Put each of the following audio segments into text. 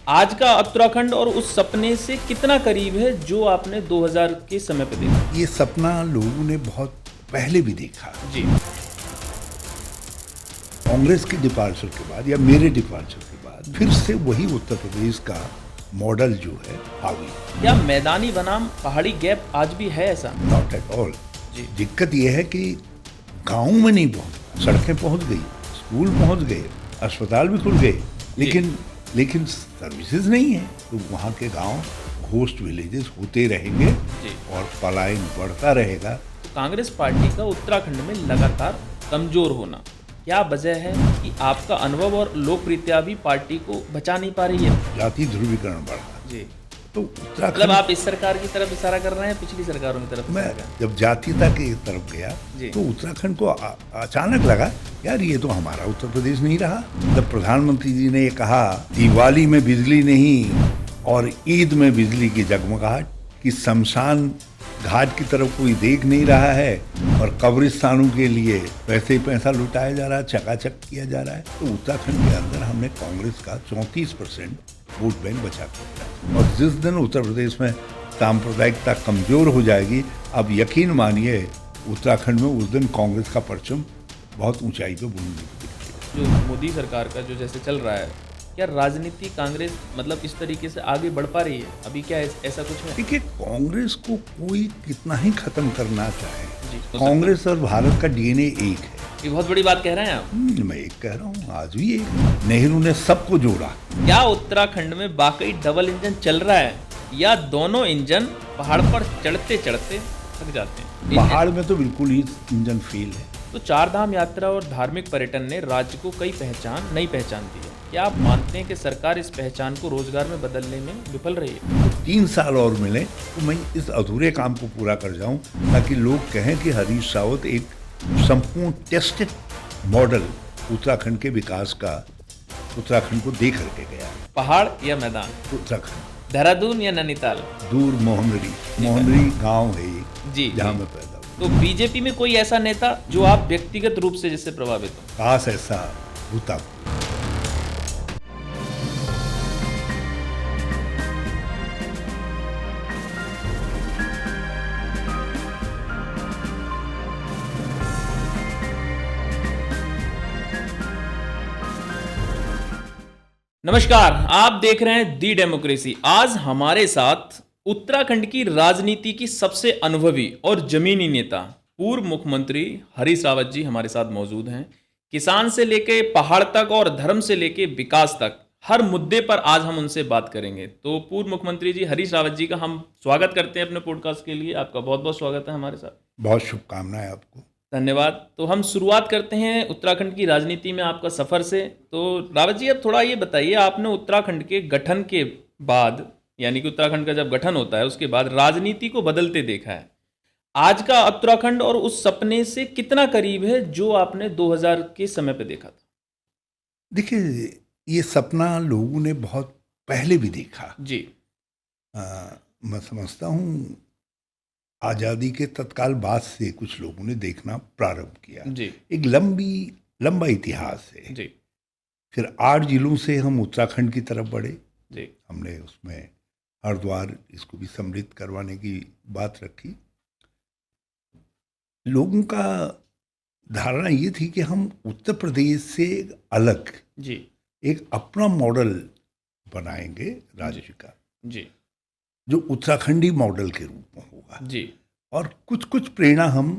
आज का उत्तराखंड और उस सपने से कितना करीब है जो आपने 2000 के समय पे देखा? ये सपना लोगों ने बहुत पहले भी देखा। जी। कांग्रेस के डिपार्चर के बाद या मेरे डिपार्चर के बाद फिर से वही उत्तर प्रदेश का मॉडल जो है हावी। क्या मैदानी बनाम पहाड़ी गैप आज भी है ऐसा? Not at all. जी। दिक्कत यह है कि गाँव में नहीं पहुंच, सड़कें पहुंच गई, स्कूल पहुंच गए, अस्पताल भी खुल गए, लेकिन सर्विसेज नहीं है। तो वहाँ के गांव घोस्ट विलेजेस होते रहेंगे जी। और पलायन बढ़ता रहेगा। तो कांग्रेस पार्टी का उत्तराखंड में लगातार कमजोर होना, क्या वजह है कि आपका अनुभव और लोकप्रियता भी पार्टी को बचा नहीं पा रही है? जाति ध्रुवीकरण बढ़ा। जी। तो मतलब उत्तराखंड, आप इस सरकार की तरफ इशारा कर रहे हैं, पिछली सरकारों की तरफ मैं इशारा कर रहे हैं? जब जातीयता की तरफ गया जी। तो उत्तराखंड को अचानक लगा यार ये तो हमारा उत्तर प्रदेश नहीं रहा। जब प्रधानमंत्री जी ने ये कहा दिवाली में बिजली नहीं और ईद में बिजली की जगमगाहट, कि शमशान घाट की तरफ कोई देख नहीं रहा है और कब्रिस्तानों के लिए पैसे ही पैसा लुटाया जा रहा है, चकाचक किया जा रहा है, तो उत्तराखंड के अंदर हमने कांग्रेस का 34% वोट बैंक बचा कर। और जिस दिन उत्तर प्रदेश में सांप्रदायिकता कमजोर हो जाएगी, अब यकीन मानिए उत्तराखंड में उस दिन कांग्रेस का परचम बहुत ऊंचाई पे बुलंद। जो मोदी सरकार का जो जैसे चल रहा है, क्या राजनीति कांग्रेस मतलब इस तरीके से आगे बढ़ पा रही है अभी? क्या ऐसा कुछ है? देखिए, कांग्रेस को कोई कितना ही खत्म करना चाहे, जी, कांग्रेस और भारत का डीएनए एक है। ये बहुत बड़ी बात कह रहे हैं आप। मैं एक कह रहा हूँ, आज भी एक। नेहरू ने सबको जोड़ा। क्या उत्तराखंड में वाकई डबल इंजन चल रहा है या दोनों इंजन पहाड़ पर चढ़ते चढ़ते थक जाते हैं? पहाड़ में तो बिल्कुल ही इंजन फेल है। तो चार धाम यात्रा और धार्मिक पर्यटन ने राज्य को नई पहचान दी है। क्या आप मानते हैं कि सरकार इस पहचान को रोजगार में बदलने में विफल रही है? 3 साल और मिले तो मैं इस अधूरे काम को पूरा कर जाऊं, ताकि लोग कहें कि हरीश रावत एक संपूर्ण टेस्टेड मॉडल उत्तराखंड के विकास का उत्तराखंड को दे करके गया। पहाड़ या मैदान? उत्तराखंड। देहरादून या नैनीताल? दूर मोहनरी गांव है ये, जी, जहाँ जी। मैं पैदा हुआ। तो बीजेपी में कोई ऐसा नेता जो आप व्यक्तिगत रूप से जिससे प्रभावित हो? खास ऐसा भूता। नमस्कार, आप देख रहे हैं दी डेमोक्रेसी। आज हमारे साथ उत्तराखंड की राजनीति की सबसे अनुभवी और जमीनी नेता पूर्व मुख्यमंत्री हरीश रावत जी हमारे साथ मौजूद हैं। किसान से लेके पहाड़ तक और धर्म से लेके विकास तक हर मुद्दे पर आज हम उनसे बात करेंगे। तो पूर्व मुख्यमंत्री जी हरीश रावत जी का हम स्वागत करते हैं अपने पॉडकास्ट के लिए। आपका बहुत बहुत स्वागत है हमारे साथ। बहुत शुभकामनाएं आपको। धन्यवाद। तो हम शुरुआत करते हैं उत्तराखंड की राजनीति में आपका सफर से। तो रावत जी, अब थोड़ा ये बताइए, आपने उत्तराखंड के गठन के बाद, यानी कि उत्तराखंड का जब गठन होता है उसके बाद राजनीति को बदलते देखा है। आज का उत्तराखंड और उस सपने से कितना करीब है जो आपने 2000 के समय पे देखा था? देखिए, ये सपना लोगों ने बहुत पहले भी देखा। जी। मैं समझता हूँ आज़ादी के तत्काल बाद से कुछ लोगों ने देखना प्रारंभ किया। जी। एक लंबा इतिहास है। जी। फिर 8 जिलों से हम उत्तराखंड की तरफ बढ़े। जी। हमने उसमें हरिद्वार इसको भी समृद्ध करवाने की बात रखी। लोगों का धारणा ये थी कि हम उत्तर प्रदेश से अलग जी। एक अपना मॉडल बनाएंगे राज्य का, जी। जो उत्तराखंडी मॉडल के रूप में होगा। जी। और कुछ प्रेरणा हम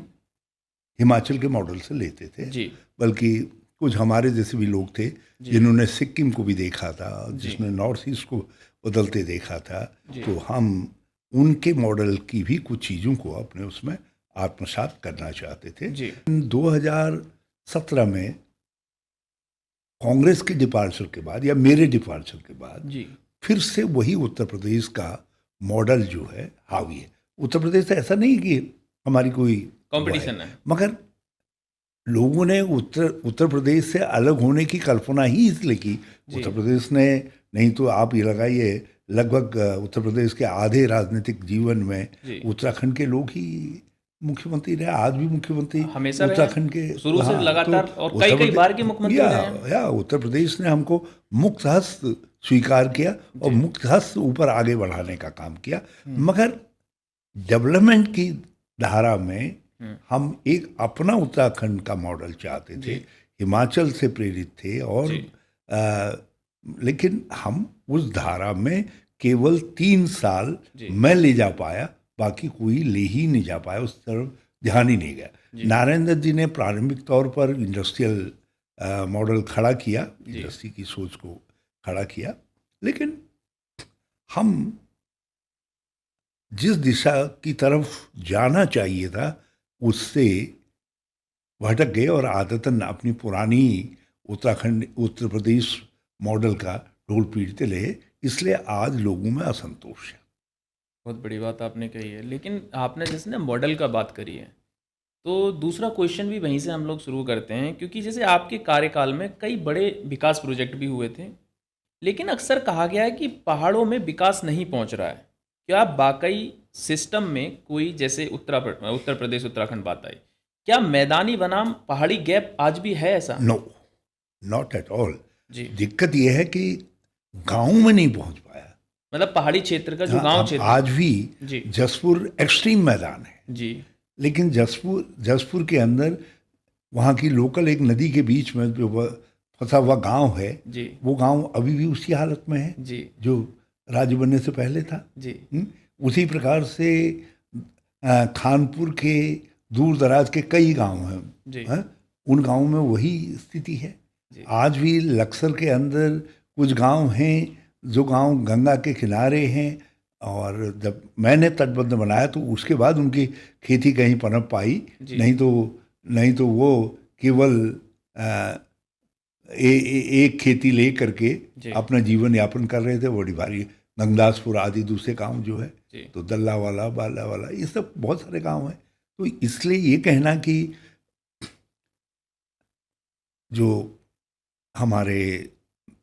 हिमाचल के मॉडल से लेते थे। जी। बल्कि कुछ हमारे जैसे भी लोग थे जिन्होंने सिक्किम को भी देखा था, जिसने नॉर्थ ईस्ट को बदलते देखा था। तो हम उनके मॉडल की भी कुछ चीज़ों को अपने उसमें आत्मसात करना चाहते थे। 2017 में कांग्रेस के डिपार्चर के बाद या मेरे डिपार्चर के बाद फिर से वही उत्तर प्रदेश का मॉडल जो है हावी है। उत्तर प्रदेश ऐसा नहीं कि हमारी कोई कंपटीशन है, मगर लोगों ने उत्तर प्रदेश से अलग होने की कल्पना ही इसलिए की। उत्तर प्रदेश ने, नहीं तो आप ये लगाइए, लगभग उत्तर प्रदेश के आधे राजनीतिक जीवन में उत्तराखंड के लोग ही मुख्यमंत्री रहे। आज भी मुख्यमंत्री हमेशा उत्तराखंड के शुरू से लगातार, और कई बार के मुख्यमंत्री रहे। उत्तर प्रदेश ने हमको मुक्त हस्त स्वीकार किया और मुक्त हस्त ऊपर आगे बढ़ाने का काम किया। मगर डेवलपमेंट की धारा में हम एक अपना उत्तराखंड का मॉडल चाहते थे, हिमाचल से प्रेरित थे और लेकिन हम उस धारा में केवल 3 साल मैं ले जा पाया, बाकी कोई ले ही नहीं जा पाया, उस तरफ ध्यान ही नहीं गया। नारायण दत्त जी ने प्रारंभिक तौर पर इंडस्ट्रियल मॉडल खड़ा किया, इंडस्ट्री की सोच को खड़ा किया, लेकिन हम जिस दिशा की तरफ जाना चाहिए था उससे भटक गए और आदतन अपनी पुरानी उत्तराखंड उत्तर प्रदेश मॉडल का ढोल पीटते रहे, इसलिए आज लोगों में असंतोष है। बहुत बड़ी बात आपने कही है, लेकिन आपने जैसे ना मॉडल का बात करी है, तो दूसरा क्वेश्चन भी वहीं से हम लोग शुरू करते हैं, क्योंकि जैसे आपके कार्यकाल में कई बड़े विकास प्रोजेक्ट भी हुए थे, लेकिन अक्सर कहा गया है कि पहाड़ों में विकास नहीं पहुंच रहा है। क्या वाकई सिस्टम में कोई, जैसे उत्तर प्रदेश उत्तराखंड बात आई, क्या मैदानी बनाम पहाड़ी गैप आज भी है ऐसा? No, not at all. जी, दिक्कत यह है कि गांव में नहीं पहुंच पाया, मतलब पहाड़ी क्षेत्र का जो गांव क्षेत्र आज भी जी जसपुर एक्सट्रीम मैदान है जी, लेकिन जसपुर के अंदर वहाँ की लोकल एक नदी के बीच में जो फंसा हुआ गांव है जी वो गांव अभी भी उसी हालत में है जी जो राज्य बनने से पहले था। जी उसी प्रकार से खानपुर के दूर दराज के कई गांव जी हैं, उन गांवों में वही स्थिति है। आज भी लक्सर के अंदर कुछ गांव हैं जो गांव गंगा के किनारे हैं, और जब मैंने तटबंध बनाया तो उसके बाद उनकी खेती कहीं पनप पाई, नहीं तो वो केवल एक खेती ले करके अपना जीवन यापन कर रहे थे। बड़ी भारी गंगदासपुर आदि दूसरे गांव जो है, तो दल्ला वाला, बाला वाला, ये सब बहुत सारे गांव हैं। तो इसलिए ये कहना कि जो हमारे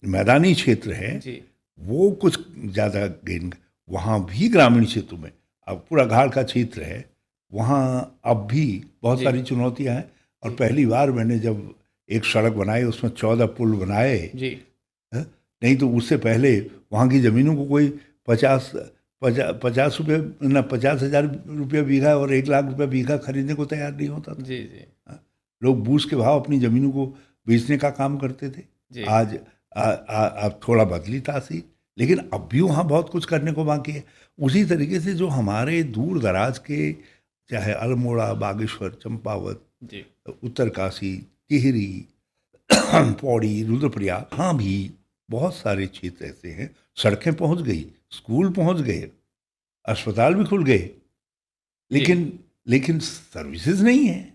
मैदानी क्षेत्र है वो कुछ ज़्यादा गेन, वहाँ भी ग्रामीण क्षेत्रों में अब पूरा घाट का क्षेत्र है, वहाँ अब भी बहुत सारी चुनौतियाँ हैं। और पहली बार मैंने जब एक सड़क बनाई उसमें 14 पुल बनाए, नहीं तो उससे पहले वहाँ की ज़मीनों को कोई 50,000 रुपये बीघा और 1 लाख रुपये बीघा खरीदने को तैयार नहीं होता था। लोग बूझ के भाव अपनी ज़मीनों को बेचने का काम करते थे। आज अब थोड़ा बदली तासीर, लेकिन अब भी वहाँ बहुत कुछ करने को बाकी है। उसी तरीके से जो हमारे दूर दराज के, चाहे अल्मोड़ा, बागेश्वर, चंपावत, उत्तरकाशी, टिहरी, पौड़ी, रुद्रप्रयाग, हाँ भी बहुत सारे क्षेत्र ऐसे हैं, सड़कें पहुँच गई, स्कूल पहुँच गए, अस्पताल भी खुल गए, लेकिन सर्विसेज नहीं है,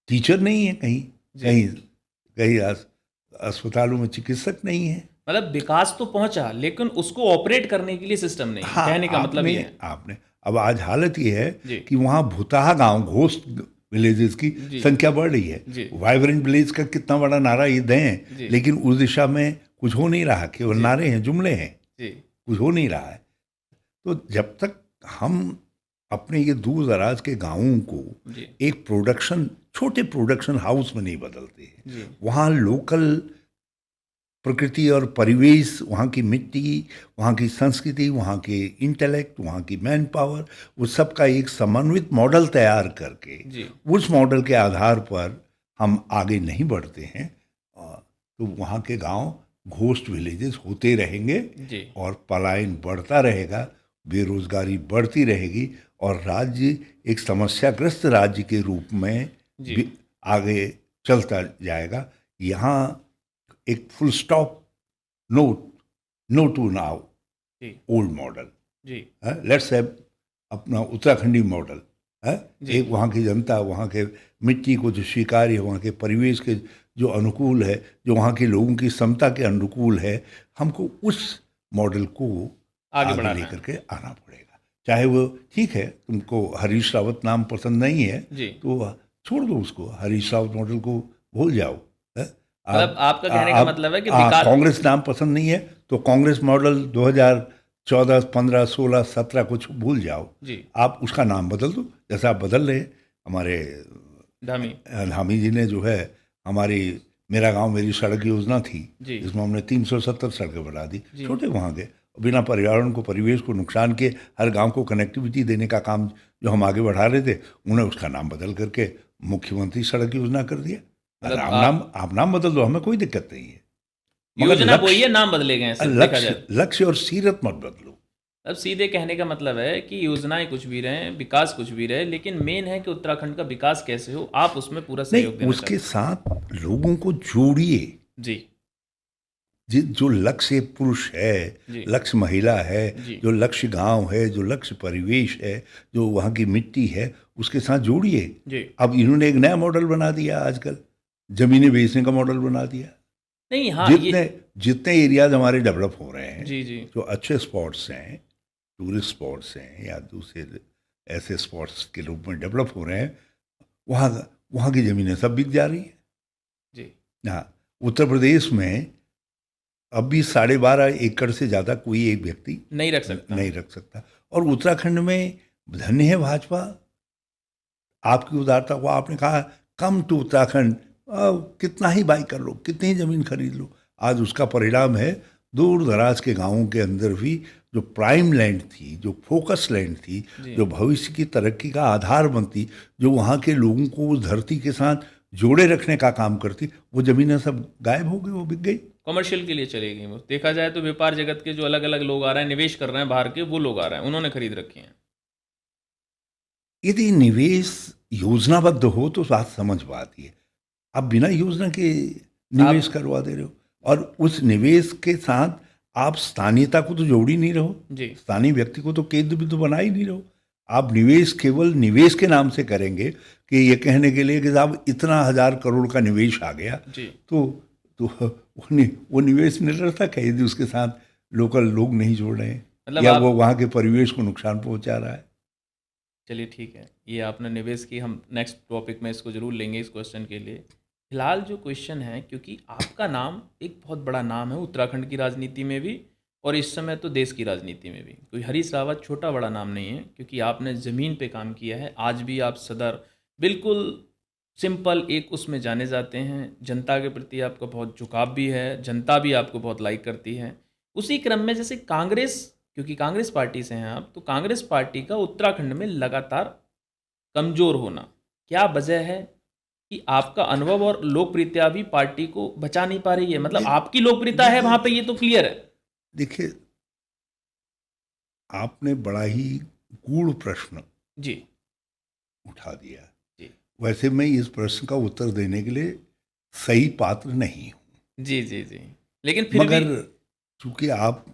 टीचर नहीं है, कहीं अस्पतालों में चिकित्सक नहीं है। मतलब विकास तो पहुंचा लेकिन उसको ऑपरेट करने के लिए सिस्टम नहीं। हाँ, कहने का मतलब ये है। आपने अब आज हालत ये है कि वहाँ भुताहा गांव, घोस्ट विलेजेस की संख्या बढ़ रही है। वाइब्रेंट विलेज का कितना बड़ा नारा ये दें, लेकिन उस दिशा में कुछ हो नहीं रहा, केवल नारे हैं, जुमले हैं, कुछ हो नहीं रहा है। तो जब तक हम अपने ये दूर दराज के गाँवों को एक छोटे प्रोडक्शन हाउस में नहीं बदलते हैं, वहाँ लोकल प्रकृति और परिवेश, वहाँ की मिट्टी, वहाँ की संस्कृति, वहाँ के इंटेलेक्ट, वहाँ की मैन पावर, उस सब का एक समन्वित मॉडल तैयार करके उस मॉडल के आधार पर हम आगे नहीं बढ़ते हैं, तो वहाँ के गांव घोस्ट विलेजेस होते रहेंगे और पलायन बढ़ता रहेगा, बेरोजगारी बढ़ती रहेगी और राज्य एक समस्याग्रस्त राज्य के रूप में आगे चलता जाएगा। यहाँ एक full stop, no to now old model, let's have अपना उत्तराखंडी मॉडल है। एक वहाँ की जनता, वहाँ के मिट्टी को जो स्वीकार्य है, वहाँ के परिवेश के जो अनुकूल है, जो वहाँ के लोगों की क्षमता के अनुकूल है, हमको उस मॉडल को आगे लेकर के आना पड़ेगा। चाहे वो ठीक है, तुमको हरीश रावत नाम पसंद नहीं है तो छोड़ दो उसको, हरीश रावत मॉडल को भूल जाओ। मतलब आपका कहने का मतलब है कि कांग्रेस नाम पसंद नहीं है तो कांग्रेस मॉडल 2014, 15, 16, 17 कुछ भूल जाओ, आप उसका नाम बदल दो, जैसा आप बदल रहे। हमारे धामी जी ने जो है हमारी मेरा गांव मेरी सड़क योजना थी, जी। इसमें हमने 370 सड़कें बना दी, जी। छोटे वहाँ के, बिना पर्यावरण को, परिवेश को नुकसान के हर गांव को कनेक्टिविटी देने का काम जो हम आगे बढ़ा रहे थे, उन्हें उसका नाम बदल करके मुख्यमंत्री सड़क योजना कर दिया। मतलब आप नाम बदल दो, हमें कोई दिक्कत नहीं है, मगर योजना वही है, नाम बदले गए हैं सिर्फ, देखा जाए। लक्ष्य और सीरत मत बदलो। अब सीधे कहने का मतलब है कि योजनाएं कुछ भी रहे, विकास कुछ भी रहे, लेकिन मेन है कि उत्तराखंड का विकास कैसे हो, आप उसमें पूरा सहयोग नहीं, देना उसके साथ लोगों को जोड़िए। जी। जो लक्ष्य पुरुष है, जी। लक्ष्य महिला है, जी। जो लक्ष्य गांव है, जो लक्ष्य परिवेश है, जो वहाँ की मिट्टी है, उसके साथ जोड़िए। जी। अब इन्होंने एक नया मॉडल बना दिया, आजकल जमीनें बेचने का मॉडल बना दिया। नहीं, हाँ, जितने एरियाज हमारे डेवलप हो रहे हैं, जी। जी। जो अच्छे स्पॉट्स हैं, टूरिस्ट स्पॉट्स हैं या दूसरे ऐसे स्पॉट्स के रूप में डेवलप हो रहे हैं, वहाँ की ज़मीनें सब बिक जा रही हैं। जी। हाँ, उत्तर प्रदेश में अब भी 12.5 एकड़ से ज़्यादा कोई एक व्यक्ति नहीं रख सकता। और उत्तराखंड में धन्य है भाजपा, आपकी उदारता को। आपने कहा कम टू उत्तराखंड, कितना ही बाई कर लो, कितनी ही ज़मीन खरीद लो, आज उसका परिणाम है दूर दराज के गांवों के अंदर भी जो प्राइम लैंड थी, जो फोकस लैंड थी, जो भविष्य की तरक्की का आधार बनती, जो वहाँ के लोगों को उस धरती के साथ जोड़े रखने का काम करती, वो ज़मीनें सब गायब हो गई, वो बिक गई, कमर्शियल के लिए चली गई। वो देखा जाए तो व्यापार जगत के जो अलग अलग लोग आ रहे हैं, निवेश कर रहे हैं बाहर के, वो लोग आ रहे हैं, उन्होंने खरीद रखी हैं। यदि निवेश योजनाबद्ध हो तो बात समझ पाती है। आप बिना योजना के निवेश करवा दे रहे हो, और उस निवेश के साथ आप स्थानीयता को तो जोड़ ही नहीं रहो, स्थानीय व्यक्ति को तो केंद्र बिंदु बना ही नहीं रहो। आप निवेश केवल निवेश के नाम से करेंगे कि ये कहने के लिए कि साहब इतना 1000 करोड़ का निवेश आ गया, तो वो निवेश निरर्थक है यदि उसके साथ लोकल लोग नहीं जोड़ रहे हैं, मतलब या वो वहाँ के परिवेश को नुकसान पहुँचा रहा है। चलिए ठीक है, ये आपने निवेश की, हम नेक्स्ट टॉपिक में इसको जरूर लेंगे इस क्वेश्चन के लिए। फिलहाल जो क्वेश्चन है, क्योंकि आपका नाम एक बहुत बड़ा नाम है उत्तराखंड की राजनीति में भी, और इस समय तो देश की राजनीति में भी। कोई हरीश रावत छोटा बड़ा नाम नहीं है, क्योंकि आपने ज़मीन पे काम किया है। आज भी आप सदर बिल्कुल सिंपल एक उसमें जाने जाते हैं, जनता के प्रति आपका बहुत झुकाव भी है, जनता भी आपको बहुत लाइक करती है। उसी क्रम में जैसे कांग्रेस, क्योंकि कांग्रेस पार्टी से हैं आप, तो कांग्रेस पार्टी का उत्तराखंड में लगातार कमज़ोर होना, क्या वजह है कि आपका अनुभव और लोकप्रियता भी पार्टी को बचा नहीं पा रही है? मतलब आपकी लोकप्रियता है वहां पे, ये तो क्लियर है। देखिए, आपने बड़ा ही गूढ़ प्रश्न जी उठा दिया जी। वैसे मैं इस प्रश्न का उत्तर देने के लिए सही पात्र नहीं हूं। जी जी जी, लेकिन फिर मगर भी चूंकि आप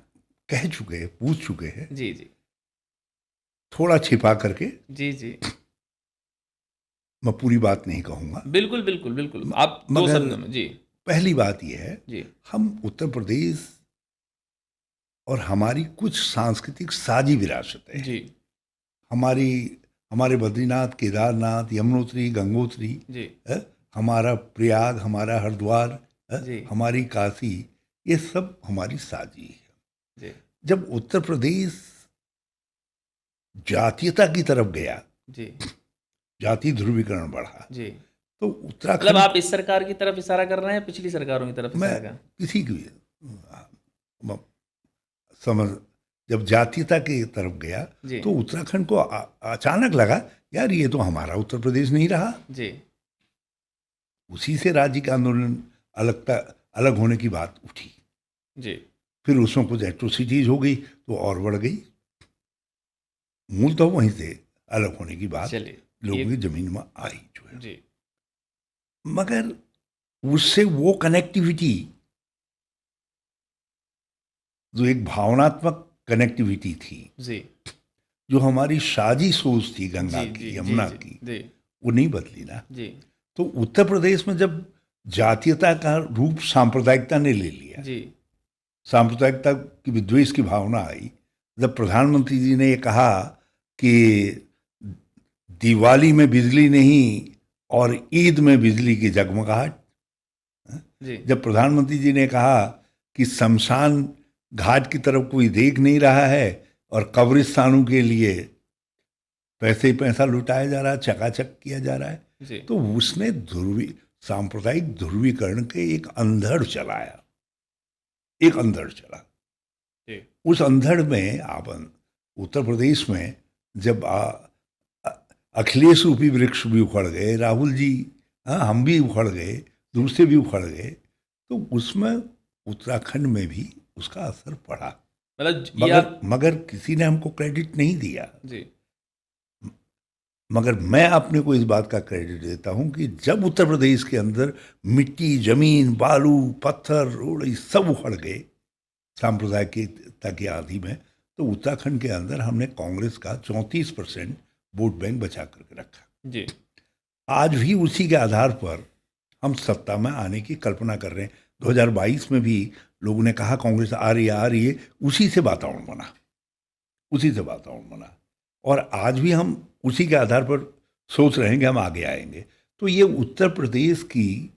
कह चुके हैं, पूछ चुके हैं, जी जी थोड़ा छिपा करके, जी जी, मैं पूरी बात नहीं कहूंगा। बिल्कुल बिल्कुल बिल्कुल, आप दो शब्दों में। जी, पहली बात यह है, जी, हम उत्तर प्रदेश और हमारी कुछ सांस्कृतिक साझी विरासत है जी, हमारे बद्रीनाथ, केदारनाथ, यमुनोत्री, गंगोत्री, जी, हमारा प्रयाग, हमारा हरिद्वार, जी, हमारी काशी, ये सब हमारी साझी है। जी, जब उत्तर प्रदेश जातीयता की तरफ गया, जी, जाति ध्रुवीकरण बढ़ा, जी, तो मतलब उत्तराखंड, आप इस सरकार की तरफ इशारा कर रहे हैं, पिछली सरकारों की तरफ मैं इशारा कर? किसी की समझ, जब जातीयता की तरफ गया जी, तो उत्तराखंड को अचानक लगा यार ये तो हमारा उत्तर प्रदेश नहीं रहा। जी, उसी से राज्य का आंदोलन अलग होने की बात उठी, जी, फिर उसमें कुछ एट्रोसिटीज हो गई तो और बढ़ गई। मूल तो वहीं से अलग होने की बात लोगों की जमीन में आई जो है, जी, मगर उससे वो कनेक्टिविटी, जो एक भावनात्मक कनेक्टिविटी थी, जी, जो हमारी साझी सोच थी गंगा जी, की, जी, यमुना जी, की, जी, वो नहीं बदली ना। जी, तो उत्तर प्रदेश में जब जातीयता का रूप सांप्रदायिकता ने ले लिया, जी, सांप्रदायिकता की विद्वेष की भावना आई, जब प्रधानमंत्री जी ने ये कहा कि दिवाली में बिजली नहीं और ईद में बिजली की जगमगाहट, जब प्रधानमंत्री जी ने कहा कि शमशान घाट की तरफ कोई देख नहीं रहा है और कब्रिस्तानों के लिए पैसे ही पैसा लुटाया जा रहा है, चकाचक किया जा रहा है, तो उसने सांप्रदायिक ध्रुवीकरण के एक अंधड़ चलाया, एक अंधड़ चला। जी। उस अंधड़ में आप उत्तर प्रदेश में जब अखिलेश रूपी वृक्ष भी उखड़ गए, राहुल जी, हम भी उखड़ गए, दूसरे भी उखड़ गए, तो उसमें उत्तराखंड में भी उसका असर पड़ा। मतलब मगर किसी ने हमको क्रेडिट नहीं दिया। जी। मगर मैं अपने को इस बात का क्रेडिट देता हूं कि जब उत्तर प्रदेश के अंदर मिट्टी, जमीन, बालू, पत्थर, रोड ये सब उखड़ गए सांप्रदायिकता की आंधी में, तो उत्तराखंड के अंदर हमने कांग्रेस का 34% वोट बैंक बचा करके रखा। जी। आज भी उसी के आधार पर हम सत्ता में आने की कल्पना कर रहे हैं। 2022 में भी लोगों ने कहा कांग्रेस आ रही है, उसी से वातावरण बना, उसी से वातावरण बना, और आज भी हम उसी के आधार पर सोच रहे हैं कि हम आगे आएंगे। तो ये उत्तर प्रदेश की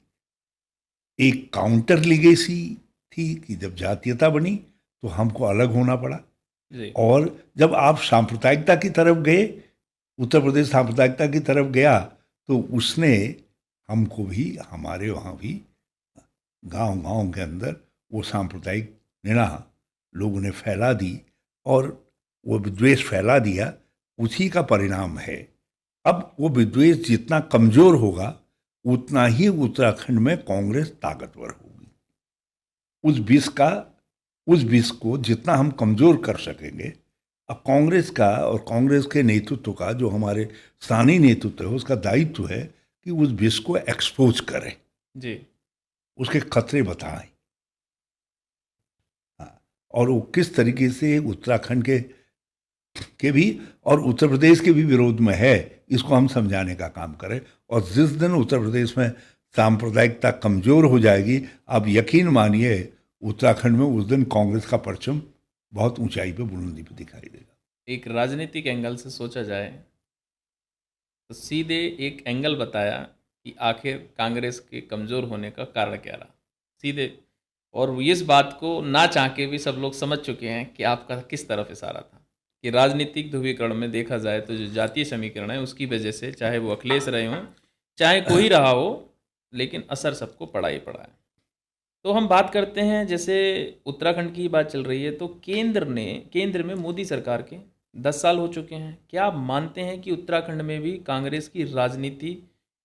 एक काउंटर लीगेसी थी कि जब जातीयता बनी तो हमको अलग होना पड़ा। जी। और जब आप सांप्रदायिकता की तरफ गए, उत्तर प्रदेश सांप्रदायिकता की तरफ गया, तो उसने हमको भी, हमारे वहाँ भी गांव गांव के अंदर वो सांप्रदायिक निगाह लोगों ने फैला दी और वो विद्वेष फैला दिया। उसी का परिणाम है। अब वो विद्वेष जितना कमजोर होगा उतना ही उत्तराखंड में कांग्रेस ताकतवर होगी। उस विष को जितना हम कमजोर कर सकेंगे, अब कांग्रेस का और कांग्रेस के नेतृत्व का, जो हमारे स्थानीय नेतृत्व है, उसका दायित्व है कि उस विष को एक्सपोज करें। जी। उसके खतरे बताएं। और वो किस तरीके से उत्तराखंड के भी और उत्तर प्रदेश के भी विरोध में है, इसको हम समझाने का काम करें। और जिस दिन उत्तर प्रदेश में सांप्रदायिकता कमजोर हो जाएगी, आप यकीन मानिए उत्तराखंड में उस दिन कांग्रेस का परचम बहुत ऊंचाई पे, बुलंदी पे दिखाई देगा। एक राजनीतिक एंगल से सोचा जाए तो सीधे एक एंगल बताया कि आखिर कांग्रेस के कमज़ोर होने का कारण क्या रहा, सीधे। और इस बात को ना चाह के भी सब लोग समझ चुके हैं कि आपका किस तरफ इशारा था, कि राजनीतिक ध्रुवीकरण में देखा जाए तो जो जातीय समीकरण है उसकी वजह से, चाहे वो अखिलेश रहे हों, चाहे कोई रहा हो, लेकिन असर सबको पड़ा ही पड़ा है। तो हम बात करते हैं, जैसे उत्तराखंड की बात चल रही है, तो केंद्र में मोदी सरकार के 10 साल हो चुके हैं। क्या आप मानते हैं कि उत्तराखंड में भी कांग्रेस की राजनीति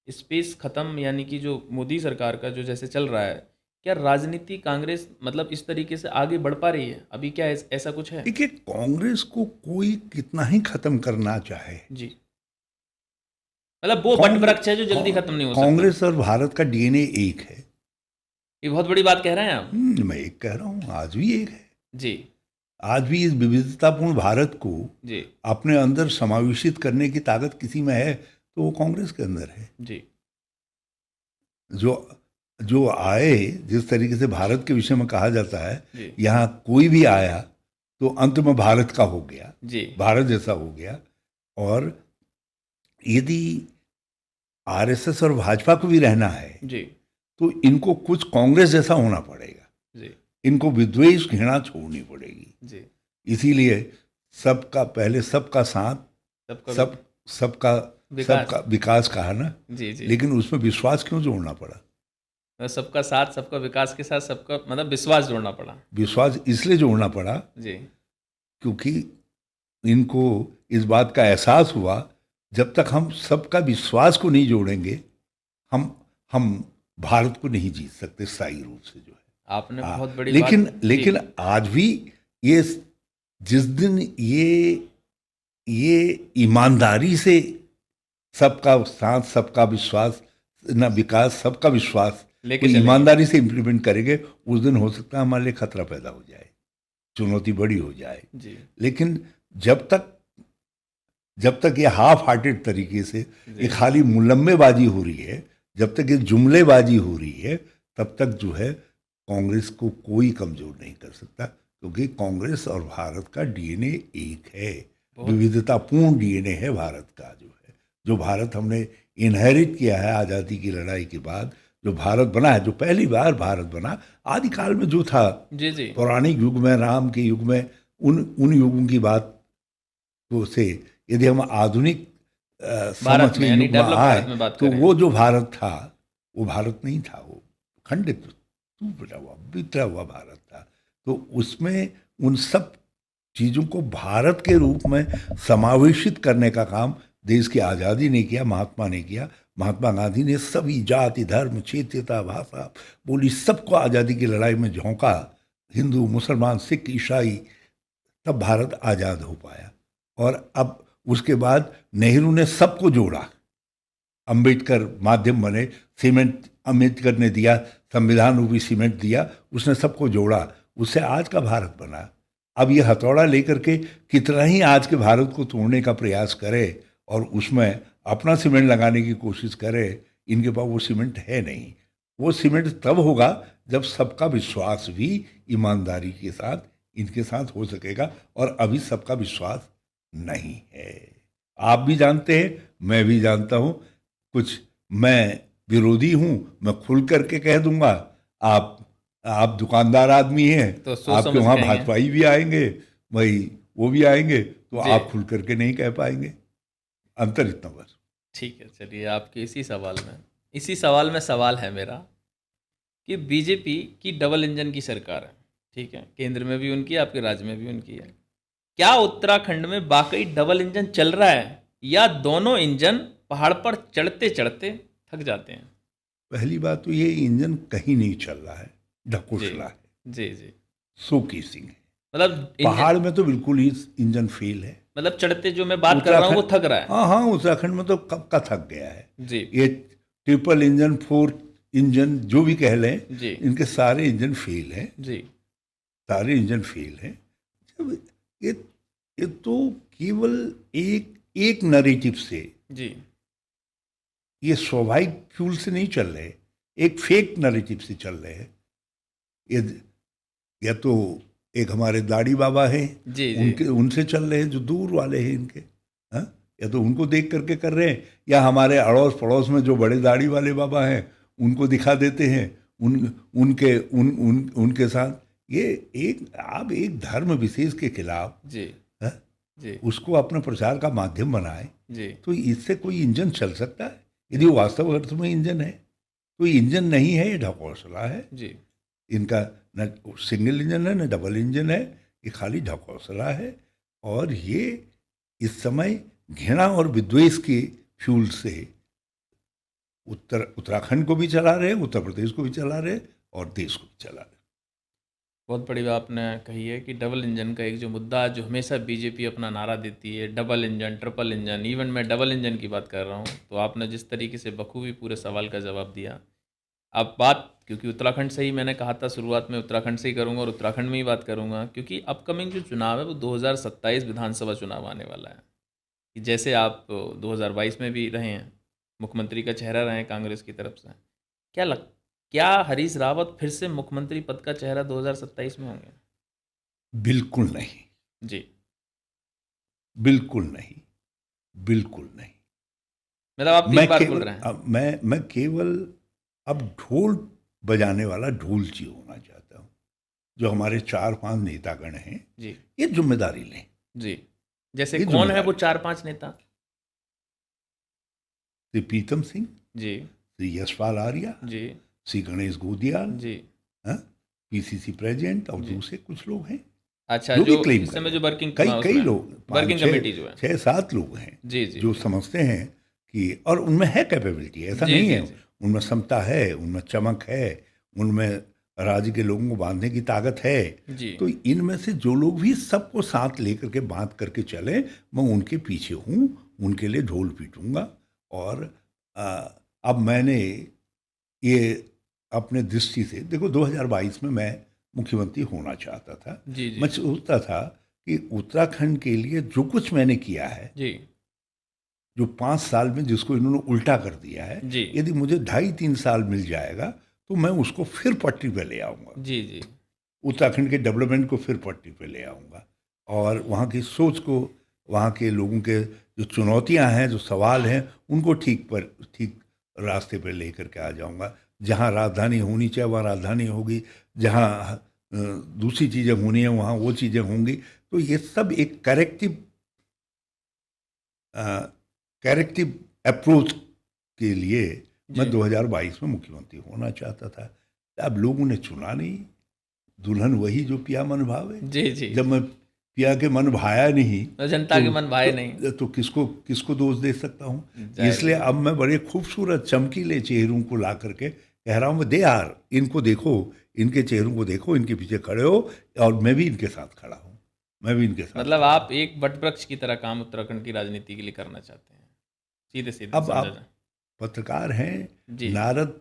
स्पेस ख़त्म, यानी कि जो मोदी सरकार का जो जैसे चल रहा है, क्या राजनीति कांग्रेस मतलब इस तरीके से आगे बढ़ पा रही है अभी? क्या ऐसा कुछ है? देखिए, कांग्रेस को कोई कितना ही खत्म करना चाहे जी, मतलब वो बट वृक्ष है जो जल्दी खत्म नहीं हो सकता। कांग्रेस और भारत का डीएनए एक है। ये बहुत बड़ी बात कह रहे हैं आप। मैं एक कह रहा हूँ, आज भी एक है। जी। आज भी इस विविधतापूर्ण भारत को जी। अपने अंदर समावेशित करने की ताकत किसी में है तो वो कांग्रेस के अंदर है। जी। जो आए, जिस तरीके से भारत के विषय में कहा जाता है, जी। यहाँ कोई भी आया तो अंत में भारत का हो गया, जी। भारत जैसा हो गया। और यदि आरएसएस और भाजपा को भी रहना है जी, तो इनको कुछ कांग्रेस जैसा होना पड़ेगा। जी। इनको विद्वेष घृणा छोड़नी पड़ेगी। जी। इसीलिए सबका पहले सबका साथ, सबका विकास कहा ना। जी। जी। लेकिन उसमें विश्वास क्यों जोड़ना पड़ा? सबका साथ, सबका विकास के साथ सबका मतलब विश्वास जोड़ना पड़ा। विश्वास इसलिए जोड़ना पड़ा जी, क्योंकि इनको इस बात का एहसास हुआ, जब तक हम सबका विश्वास को नहीं जोड़ेंगे, हम भारत को नहीं जीत सकते स्थायी रूप से, जो है। आपने बहुत बड़ी लेकिन आज भी ये, जिस दिन ये ईमानदारी से सबका साथ, सबका विश्वास ना विकास, सबका विश्वास ईमानदारी से इम्प्लीमेंट करेंगे, उस दिन हो सकता है हमारे लिए खतरा पैदा हो जाए, चुनौती बड़ी हो जाए। जी। लेकिन जब तक ये हाफ हार्टेड तरीके से एक खाली मुलम्मेबाजी हो रही है, जब तक ये जुमलेबाजी हो रही है, तब तक जो है कांग्रेस को कोई कमजोर नहीं कर सकता, क्योंकि कांग्रेस और भारत का डीएनए एक है, विविधतापूर्ण डीएनए है भारत का, जो भारत हमने इनहेरिट किया है आज़ादी की लड़ाई के बाद। जो भारत बना है, जो पहली बार भारत बना, आदि काल में जो था, पौराणिक युग में, राम के युग में, उन युगों की बात को से यदि हम आधुनिक समझ के युग में आए, तो वो जो भारत था वो भारत नहीं था, वो खंडित टूटा हुआ बिखरा हुआ भारत था। तो उसमें उन सब चीज़ों को भारत के रूप में समावेशित करने का काम देश की आज़ादी ने किया, महात्मा ने किया। महात्मा गांधी ने सभी जाति धर्म क्षेत्रता भाषा बोली सबको आज़ादी की लड़ाई में झोंका, हिंदू मुसलमान सिख ईसाई, तब भारत आज़ाद हो पाया। और अब उसके बाद नेहरू ने सबको जोड़ा, अंबेडकर माध्यम बने, सीमेंट अंबेडकर ने दिया, संविधान रूपी सीमेंट दिया, उसने सबको जोड़ा, उससे आज का भारत बना। अब ये हथौड़ा लेकर के कितना ही आज के भारत को तोड़ने का प्रयास करे और उसमें अपना सीमेंट लगाने की कोशिश करे, इनके पास वो सीमेंट है नहीं। वो सीमेंट तब होगा जब सबका विश्वास भी ईमानदारी के साथ इनके साथ हो सकेगा, और अभी सबका विश्वास नहीं है। आप भी जानते हैं, मैं भी जानता हूं, कुछ मैं विरोधी हूं, मैं खुल करके कह दूंगा। आप दुकानदार आदमी हैं, तो सोच आपके समझ वहां कहेंगे। भाजपाई भी आएंगे, वही वो भी आएंगे, तो जी। आप खुल करके नहीं कह पाएंगे। अंतर इतना बस। ठीक है, चलिए आपके इसी सवाल में सवाल है मेरा कि बीजेपी की डबल इंजन की सरकार है, ठीक है, केंद्र में भी उनकी है, आपके राज्य में भी उनकी है। क्या उत्तराखंड में वाकई डबल इंजन चल रहा है या दोनों इंजन पहाड़ पर चढ़ते चढ़ते थक जाते हैं? पहली बात तो ये इंजन कहीं नहीं चल रहा है, जी ढकोसला है, जी जी। सो केसिंग है। मतलब पहाड़ में तो बिल्कुल ही इंजन फेल है। मतलब चढ़ते जो मैं बात कर रहा हूँ वो थक रहा है। हाँ हाँ, उत्तराखंड में तो कब का थक गया है। जी ये ट्रिपल इंजन, फोर इंजन जो भी कह लें, जी इनके सारे इंजन फेल हैं, जी सारे इंजन फेल हैं। जब ये तो केवल एक नैरेटिव से, जी ये स्वाभाविक फ्यूल से नहीं चल रहे, एक फेक नैरेटिव से चल रहे हैं। ये या तो एक हमारे दाढ़ी बाबा हैं, जी जी उनके उनसे चल रहे हैं जो दूर वाले हैं इनके, हाँ, या तो उनको देख करके कर रहे हैं, या हमारे अड़ोस पड़ोस में जो बड़े दाढ़ी वाले बाबा हैं उनको दिखा देते हैं, उनके साथ। ये आप एक धर्म विशेष के खिलाफ, जी हाँ, जी उसको अपने प्रचार का माध्यम बनाए, जी तो इससे कोई इंजन चल सकता है? यदि वो वास्तव अर्थ में इंजन है, कोई इंजन नहीं है, ये ढकोसला है। जी इनका न सिंगल इंजन है न डबल इंजन है, ये खाली ढकोसला है। और ये इस समय घृणा और विद्वेष के फ्यूल से उत्तराखंड को भी चला रहे, उत्तर प्रदेश को भी चला रहे और देश को भी चला रहे। बहुत बड़ी बात आपने कही है कि डबल इंजन का एक जो मुद्दा है, जो हमेशा बीजेपी अपना नारा देती है, double engine triple engine, even मैं डबल इंजन की बात कर रहा हूँ। तो आपने जिस तरीके से बखूबी पूरे सवाल का जवाब दिया। अब बात, क्योंकि उत्तराखंड से ही मैंने कहा था शुरुआत में, उत्तराखंड से ही करूँगा और उत्तराखंड में ही बात करूँगा, क्योंकि अपकमिंग जो चुनाव है वो 2027 विधानसभा चुनाव आने वाला है। कि जैसे आप 2022 में भी रहे हैं, मुख्यमंत्री का चेहरा रहे हैं कांग्रेस की तरफ से, क्या हरीश रावत फिर से मुख्यमंत्री पद का चेहरा 2027 में होंगे? बिल्कुल नहीं, जी, बिल्कुल नहीं, बिल्कुल नहीं। मतलब आप 3 बार बोल रहे हैं। मैं केवल अब ढोल बजाने वाला ढोलची होना चाहता हूँ। जो हमारे 4-5 नेतागण हैं, जी ये जिम्मेदारी लें। जी। जैसे ये कौन है जिम्मेदारी, वो 4-5 नेता? श्री प्रीतम सिंह, जी श्री यशपाल आर्या, जी श्री गणेश गोदियाल, जी। हाँ, पीसीसी प्रेसिडेंट, और जी। दूसरे कुछ लोग हैं अच्छा, जो भी जो क्लेम इस कर समय रहे जो हैं। वर्किंग कई लोग, वर्किंग कमेटी जो है, 6-7 लोग हैं जी जी जो समझते हैं कि, और उनमें है कैपेबिलिटी, ऐसा जी, नहीं जी, है, जी। उनमें क्षमता है, उनमें चमक है, उनमें राज्य के लोगों को बांधने की ताकत है। जी तो इनमें से जो लोग भी सबको साथ लेकर के बांध करके चले, मैं उनके पीछे हूँ, उनके लिए ढोल पीटूंगा। और अब मैंने ये अपने दृष्टि से, देखो 2022 में मैं मुख्यमंत्री होना चाहता था। जी जी मैं सोचता था कि उत्तराखंड के लिए जो कुछ मैंने किया है, जी जो 5 साल में जिसको इन्होंने उल्टा कर दिया है, जी यदि मुझे 2.5-3 साल मिल जाएगा तो मैं उसको फिर पटरी पे ले आऊँगा, जी जी उत्तराखंड के डेवलपमेंट को फिर पटरी पे ले आऊँगा, और वहाँ की सोच को, वहाँ के लोगों के जो चुनौतियाँ हैं, जो सवाल हैं, उनको ठीक रास्ते पर ले करके आ जाऊँगा। जहाँ राजधानी होनी चाहिए वहाँ राजधानी होगी, जहाँ दूसरी चीज़ें होनी है वहाँ वो चीज़ें होंगी। तो ये सब एक करेक्टिव अप्रोच के लिए मैं 2022 में मुख्यमंत्री होना चाहता था, अब लोगों ने चुना नहीं। दुल्हन वही जो पिया मन भावे। जी जी। जब मैं पिया के मन भाया नहीं तो जनता के मन भाए नहीं। तो किसको किसको दोष दे सकता हूँ। जय इसलिए अब मैं बड़े खूबसूरत चमकीले चेहरों को ला करके कह रहा हूँ, दे यार, इनको देखो, इनके चेहरों को देखो, इनके पीछे खड़े हो, और मैं भी इनके साथ खड़ा हूँ, मैं भी इनके साथ। मतलब आप एक वटवृक्ष की तरह काम उत्तराखंड की राजनीति के लिए करना चाहते हैं, सीधे सीधे अब समझा आप जाए। पत्रकार हैं, जी नारद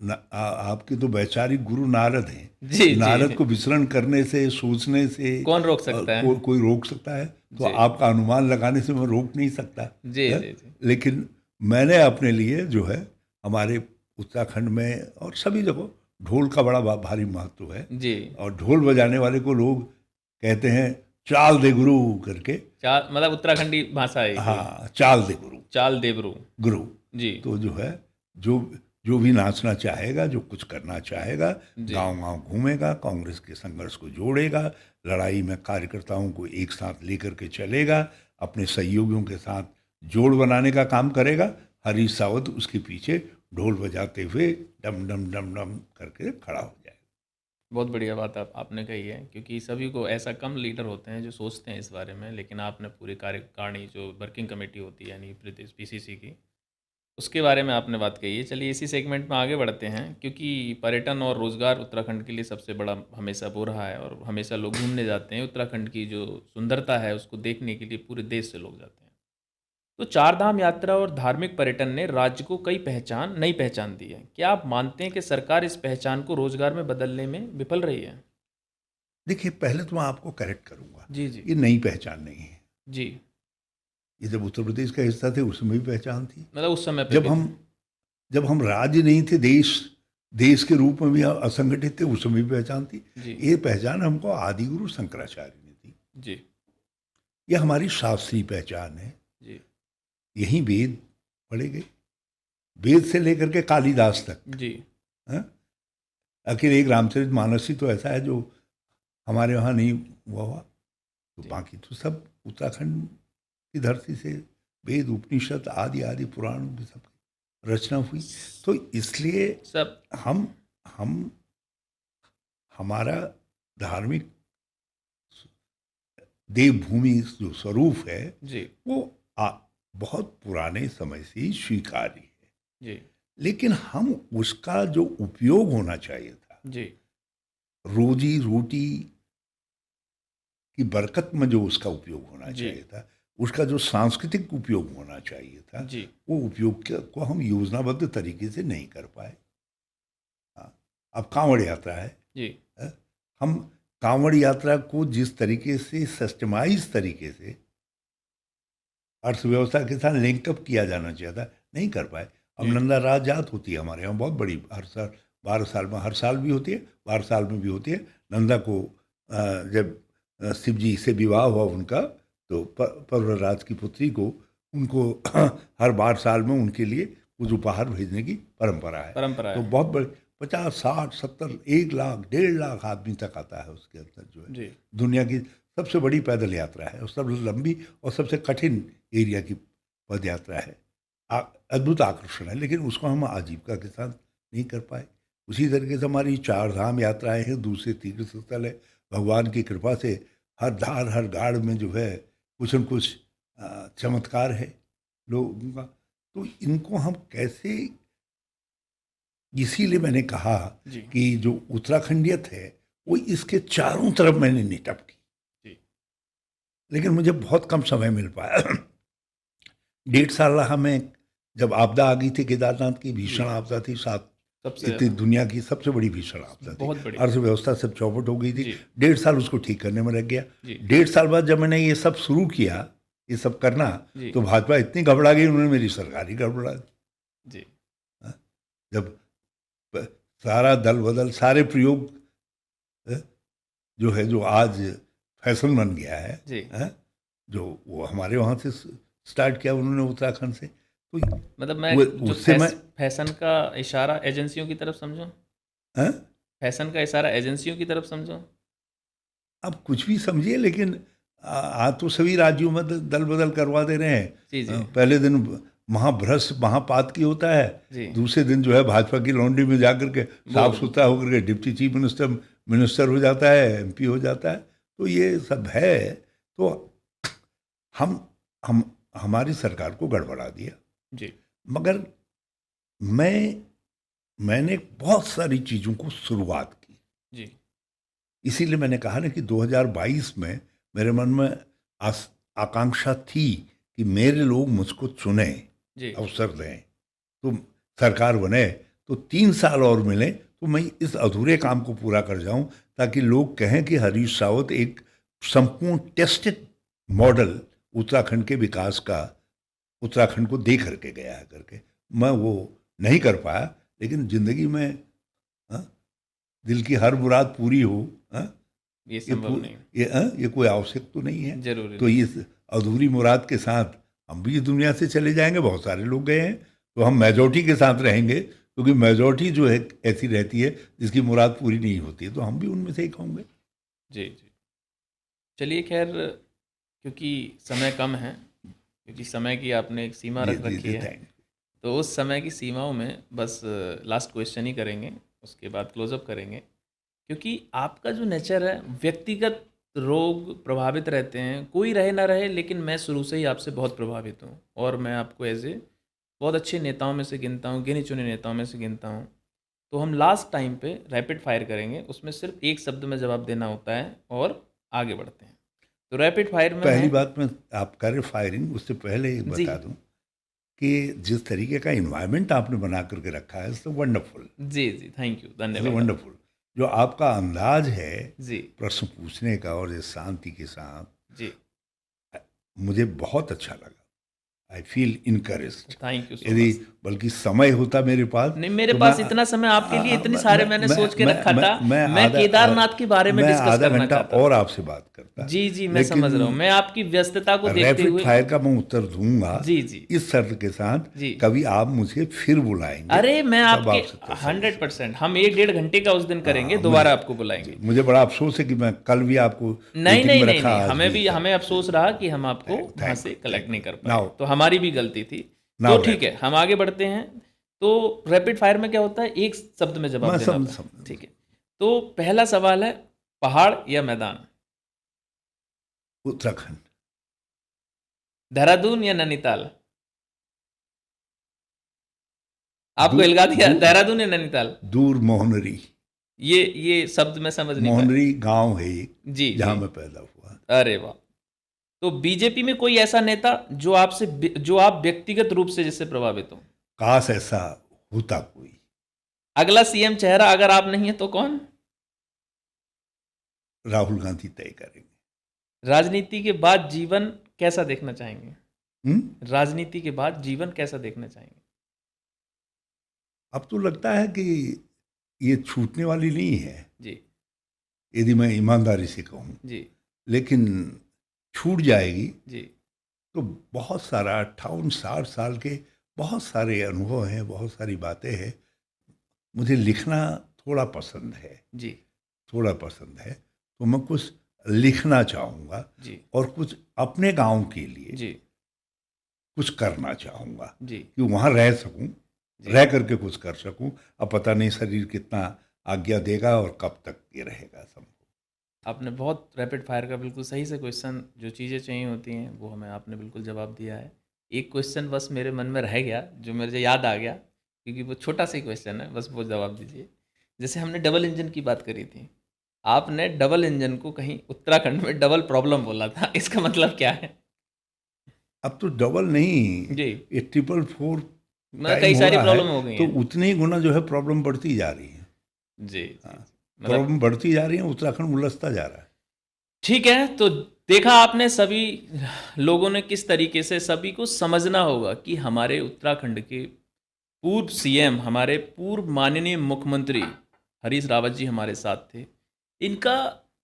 आपके तो वैचारिक गुरु नारद हैं। जी जी नारद जी। को विचरण करने से, सोचने से कौन रोक सकता है? कोई रोक सकता है? तो जी। आपका अनुमान लगाने से मैं रोक नहीं सकता जी है? जी जी। लेकिन मैंने अपने लिए जो है, हमारे उत्तराखंड में और सभी जगह ढोल का बड़ा भारी महत्व है। जी। और ढोल बजाने वाले को लोग कहते हैं चाल दे गुरु करके। चाल मतलब उत्तराखंडी भाषा है कोई? हाँ, चाल दे गुरु, चाल देवरू। गुरु। जी तो जो है, जो जो भी नाचना चाहेगा, जो कुछ करना चाहेगा, जी। गांव गांव घूमेगा, कांग्रेस के संघर्ष को जोड़ेगा, लड़ाई में कार्यकर्ताओं को एक साथ लेकर के चलेगा, अपने सहयोगियों के साथ जोड़ बनाने का काम करेगा। हरीश सावत उसके पीछे ढोल बजाते हुए डम डम डम डम करके खड़ा हो जाएगा। बहुत बढ़िया बात आपने कही है, क्योंकि सभी को ऐसा कम लीडर होते हैं जो सोचते हैं इस बारे में, लेकिन आपने पूरी कार्यकारिणी जो वर्किंग कमेटी होती है यानी प्रदेश पीसीसी की, उसके बारे में आपने बात कही है। चलिए इसी सेगमेंट में आगे बढ़ते हैं, क्योंकि पर्यटन और रोज़गार उत्तराखंड के लिए सबसे बड़ा हमेशा वो रहा है, और हमेशा लोग घूमने जाते हैं। उत्तराखंड की जो सुंदरता है उसको देखने के लिए पूरे देश से लोग जाते हैं। तो चार धाम यात्रा और धार्मिक पर्यटन ने राज्य को नई पहचान दी है। क्या आप मानते हैं कि सरकार इस पहचान को रोजगार में बदलने में विफल रही है? देखिए, पहले तो मैं आपको करेक्ट करूंगा, जी जी ये नई पहचान नहीं है। जी। ये जब उत्तर प्रदेश का हिस्सा थे उसमें भी पहचान थी। मतलब उस समय पे जब भी हम जब हम राज्य नहीं थे, देश के रूप में भी असंगठित थे, उसमें भी पहचान थी। जी ये पहचान हमको आदिगुरु शंकराचार्य ने दी। जी ये हमारी शास्त्रीय पहचान है। जी यही वेद पढ़े गए, वेद से लेकर के कालिदास तक। जी हाँ? आखिर एक रामचरित मानस ही तो ऐसा है जो हमारे वहाँ नहीं हुआ। तो जी। बाकी तो सब उत्तराखंड की धरती से वेद, उपनिषद आदि आदि पुराण की सब रचना हुई। तो इसलिए सब हम हमारा धार्मिक देवभूमि जो स्वरूप है, जी वो बहुत पुराने समय से ही स्वीकार्य है। जी लेकिन हम उसका जो उपयोग होना चाहिए था, जी रोजी रोटी की बरकत में जो उसका उपयोग होना जी। चाहिए था, उसका जो सांस्कृतिक उपयोग होना चाहिए था, जी वो उपयोग को हम योजनाबद्ध तरीके से नहीं कर पाए। हाँ, अब कांवड़ यात्रा है, जी हम कांवड़ यात्रा को जिस तरीके से सिस्टमाइज तरीके से अर्थव्यवस्था के साथ लिंकअप किया जाना चाहिए था, नहीं कर पाए। अब जी। नंदा रात जात होती है हमारे यहाँ बहुत बड़ी, हर साल 12 साल में, हर साल भी होती है, 12 साल में भी होती है। नंदा को जब शिव जी से विवाह हुआ उनका, तो पर्वराज की पुत्री को उनको हर 12 साल में उनके लिए कुछ उपहार भेजने की परंपरा है। परंपरा तो है। बहुत बड़े 50, 60, 70, 1 लाख, 1.5 लाख आदमी तक आता है उसके अंदर, जो है जी दुनिया की सबसे बड़ी पैदल यात्रा है और सबसे लंबी और सबसे कठिन एरिया की पद यात्रा है। अद्भुत आकर्षण है, लेकिन उसको हम आजीविका के साथ नहीं कर पाए। उसी तरीके से हमारी 4 धाम यात्राएं हैं, दूसरे तीर्थ स्थल है। भगवान की कृपा से हर धार हर गाड़ में जो है कुछ न कुछ चमत्कार है लोगों का। तो इनको हम कैसे, इसीलिए मैंने कहा जी कि जो उत्तराखंडियत है वो इसके चारों तरफ मैंने नीटअप की। जी लेकिन मुझे बहुत कम समय मिल पाया। 1.5 साल रहा मैं, जब आपदा आ गई थी, केदारनाथ की भीषण आपदा थी, साथ सबसे इतनी दुनिया की सबसे बड़ी भीषण आपदा थी, बहुत बड़ी। अर्थव्यवस्था सब चौपट हो गई थी। जी 1.5 साल उसको ठीक करने में लग गया। जी 1.5 साल बाद जब मैंने ये सब शुरू किया, ये सब करना, जी तो भाजपा इतनी घबरा गई, उन्होंने मेरी सरकार ही गड़बड़ा दी। जी जब सारा दल बदल, सारे प्रयोग जो है, जो आज फैशन बन गया है, जी जो वो हमारे वहाँ से स्टार्ट किया उन्होंने, उत्तराखंड से। तो मतलब मैं जो उससे मैं फैशन का इशारा एजेंसियों की तरफ समझूं, हाँ? फैशन का इशारा एजेंसियों की तरफ समझूं। अब कुछ भी समझिए, लेकिन आज तो सभी राज्यों में दल बदल करवा दे रहे हैं। जी जी पहले दिन महाभ्रष्ट महापात की होता है, जी। दूसरे दिन जो है भाजपा की लॉन्ड्री में जाकर के साफ सुथरा होकर के डिप्टी चीफ मिनिस्टर हो जाता है, एमपी हो जाता है। तो ये सब है। तो हम हमारी सरकार को गड़बड़ा दिया। जी। मगर मैंने बहुत सारी चीज़ों को शुरुआत की। जी। इसीलिए मैंने कहा ना कि 2022 में मेरे मन में आकांक्षा थी कि मेरे लोग मुझको चुने, अवसर दें, तो सरकार बने, तो 3 साल और मिले तो मैं इस अधूरे काम को पूरा कर जाऊं, ताकि लोग कहें कि हरीश रावत एक संपूर्ण टेस्टेड मॉडल उत्तराखंड के विकास का उत्तराखंड को दे करके गया है करके। मैं वो नहीं कर पाया, लेकिन जिंदगी में दिल की हर मुराद पूरी हो, ये संभव नहीं, ये कोई आवश्यक तो नहीं है। जरूरी तो इस अधूरी मुराद के साथ हम भी इस दुनिया से चले जाएंगे। बहुत सारे लोग गए हैं, तो हम मेजॉरिटी के साथ रहेंगे, क्योंकि मेजॉरिटी जो है ऐसी रहती है जिसकी मुराद पूरी नहीं होती, तो हम भी उनमें से एक होंगे। जी जी। चलिए, खैर, क्योंकि समय कम है, क्योंकि समय की आपने एक सीमा रख रखी है, तो उस समय की सीमाओं में बस लास्ट क्वेश्चन ही करेंगे, उसके बाद क्लोजअप करेंगे। क्योंकि आपका जो नेचर है, व्यक्तिगत रोग प्रभावित रहते हैं, कोई रहे ना रहे, लेकिन मैं शुरू से ही आपसे बहुत प्रभावित हूँ, और मैं आपको एज ए बहुत अच्छे नेताओं में से गिनता हूँ, गिने चुने नेताओं में से गिनता हूँ। तो हम लास्ट टाइम पे रैपिड फायर करेंगे, उसमें सिर्फ एक शब्द में जवाब देना होता है और आगे बढ़ते हैं। तो रैपिड फायर में पहली बात में आप करें फायरिंग, उससे पहले ही जी। बता दूं कि जिस तरीके का इन्वायरमेंट आपने बना करके रखा है, इट्स वंडरफुल। जी जी, थैंक यू, धन्यवाद। वंडरफुल। जो आपका अंदाज है जी, प्रश्न पूछने का और इस शांति के साथ, जी, मुझे बहुत अच्छा लगा। I feel encouraged. Thank you so यदि मच। बल्कि समय होता मेरे पास, नहीं, मेरे तो पास मैं- इतना समय आपके लिए, इतने सारे मैंने सोच के रखा था। मैं आधा- केदारनाथ के बारे में मैं डिस्कस आधा करना घंटा चाहता हूं। और आपसे बात करता। जी जी, मैं समझ रहा हूँ, मैं आपकी व्यस्तता को देखते रैपिड हुए। फायर का मैं उत्तर दूंगा, जी जी इस शर्त के साथ, जी। कभी आप मुझे फिर बुलाएंगे। अरे, मैं तब आपके आपसे तसल्ली 100%, हम 1-1.5 घंटे का उस दिन करेंगे, दोबारा आपको बुलाएंगे। मुझे बड़ा अफसोस है कि मैं कल भी आपको नहीं मीटिंग नहीं में नहीं, रखा, नहीं, आज हमें भी था। हमें अफसोस रहा कि हम आपको वहाँ से कलेक्ट नहीं कर पाए, तो हमारी भी गलती थी। तो ठीक है, हम आगे बढ़ते हैं। तो रैपिड फायर में क्या होता है, एक शब्द में जवाब देना होता है। ठीक है, तो पहला सवाल है, पहाड़ या मैदान? उत्तराखंड। देहरादून या नैनीताल? आपको हिलगा दिया, देहरादून या नैनीताल? दूर मोहनरी। ये शब्द मैं समझ नहीं पाया। मोहनरी गांव है एक, जी जहां जी। मैं पैदा हुआ। अरे वाह। तो बीजेपी में कोई ऐसा नेता जो आप व्यक्तिगत रूप से जिससे प्रभावित हो? काश ऐसा होता कोई। अगला सीएम चेहरा अगर आप नहीं है तो कौन? राहुल गांधी तय करेंगे। राजनीति के बाद जीवन कैसा देखना चाहेंगे? राजनीति के बाद जीवन कैसा देखना चाहेंगे? अब तो लगता है कि ये छूटने वाली नहीं है, जी यदि मैं ईमानदारी से कहूँ, जी लेकिन छूट जाएगी। जी। तो बहुत सारा 58-60 साल के बहुत सारे अनुभव हैं, बहुत सारी बातें हैं। मुझे लिखना थोड़ा पसंद है जी थोड़ा पसंद है, तो मैं कुछ लिखना चाहूँगा जी और कुछ अपने गांव के लिए जी कुछ करना चाहूँगा, जी कि वहाँ रह सकूँ, रह करके कुछ कर सकूँ। अब पता नहीं शरीर कितना आज्ञा देगा और कब तक ये रहेगा सब। आपने बहुत रैपिड फायर का बिल्कुल सही से क्वेश्चन, जो चीज़ें चाहिए होती हैं वो हमें आपने बिल्कुल जवाब दिया है। एक क्वेश्चन बस मेरे मन में रह गया, जो मुझे याद आ गया, क्योंकि वो छोटा सा ही क्वेश्चन है, बस वो जवाब दीजिए। जैसे हमने डबल इंजन की बात करी थी, आपने डबल इंजन को कहीं उत्तराखंड में डबल प्रॉब्लम बोला था, इसका मतलब क्या है? अब तो डबल नहीं जी, ये 444 मतलब कई सारी प्रॉब्लम हो गई तो हैं। उतनी ही गुना जो है प्रॉब्लम बढ़ती जा रही है। जी जी, मतलब प्रॉब्लम बढ़ती जा रही है, उत्तराखंड उलझता जा रहा है। ठीक है। तो देखा आपने, सभी लोगों ने किस तरीके से, सभी को समझना होगा कि हमारे उत्तराखंड के पूर्व सीएम, हमारे पूर्व माननीय मुख्यमंत्री हरीश रावत जी हमारे साथ थे। इनका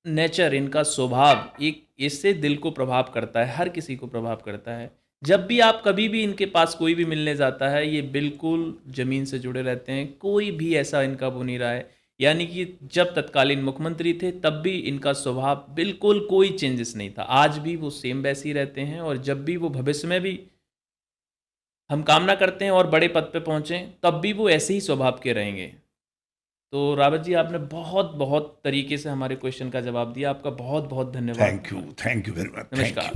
नेचर, इनका स्वभाव एक इससे दिल को प्रभाव करता है, हर किसी को प्रभाव करता है। जब भी आप कभी भी इनके पास कोई भी मिलने जाता है, ये बिल्कुल ज़मीन से जुड़े रहते हैं, कोई भी ऐसा इनका वो नहीं रहा है। यानी कि जब तत्कालीन मुख्यमंत्री थे तब भी इनका स्वभाव बिल्कुल कोई चेंजेस नहीं था, आज भी वो सेम वैसे ही रहते हैं, और जब भी वो भविष्य में भी हम कामना करते हैं और बड़े पद पे पहुँचें, तब भी वो ऐसे ही स्वभाव के रहेंगे। तो रावत जी, आपने बहुत बहुत तरीके से हमारे क्वेश्चन का जवाब दिया। आपका बहुत बहुत धन्यवाद। Thank you very much, thank you. नमस्कार।